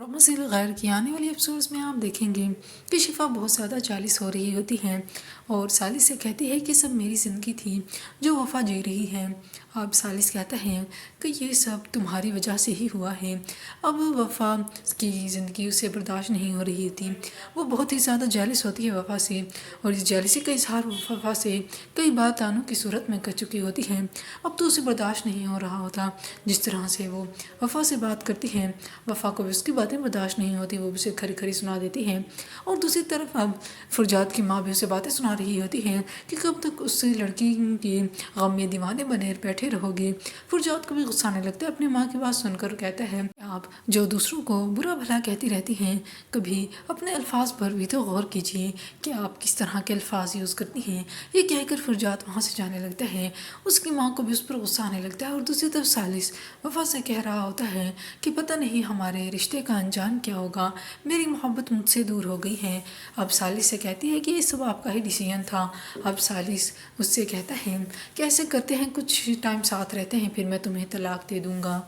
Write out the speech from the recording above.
منزل غیر کی آنے والی ایپیسوڈز میں آپ دیکھیں گے کہ شفا بہت زیادہ جالس ہو رہی ہوتی ہے اور سالس سے کہتی ہے کہ سب میری زندگی تھی جو وفا جی رہی ہے۔ اب سالس کہتا ہے کہ یہ سب تمہاری وجہ سے ہی ہوا ہے۔ اب وفا کی زندگی اسے برداشت نہیں ہو رہی تھی، وہ بہت ہی زیادہ جالس ہوتی ہے وفا سے، اور اس جالسی کا اظہار وفا سے کئی بار تانوں کی صورت میں کر چکی ہوتی ہے۔ اب تو اسے برداشت نہیں ہو رہا ہوتا جس طرح سے وہ وفا سے بات کرتی ہے، وفا کو بھی اس کی باتیں برداشت نہیں ہوتی، وہ اسے کھری کھری سنا دیتی ہے۔ اور دوسری طرف اب فرجاد کی ماں بھی اسے باتیں سنا رہی ہوتی ہے کہ کب تک اس لڑکی کے غم میں دیوانے بنے بیٹھے رہو گے۔ فرجاد کو بھی غصہ آنے لگتا ہے اپنی ماں کی بات سن کر، کہتا ہے آپ جو دوسروں کو برا بھلا کہتی رہتی ہیں، کبھی اپنے الفاظ پر بھی تو غور کیجیے کہ آپ کس طرح کے الفاظ یوز کرتی ہیں۔ یہ کہہ کر فرجاد وہاں سے جانے لگتا ہے، اس کی ماں کو بھی اس پر غصہ آنے لگتا ہے۔ اور دوسری طرف سالس وفا سے کہہ رہا ہوتا ہے کہ پتہ نہیں ہمارے رشتے کا انجام کیا ہوگا، میری محبت مجھ سے دور ہو گئی ہے۔ اب سالس سے کہتی ہے کہ یہ سب آپ کا ہی ڈیسیژن تھا۔ اب سالس اس سے کہتا ہے کہ ایسے کرتے ہیں، کچھ ٹائم ساتھ رہتے ہیں، پھر میں تمہیں طلاق دے دوں گا۔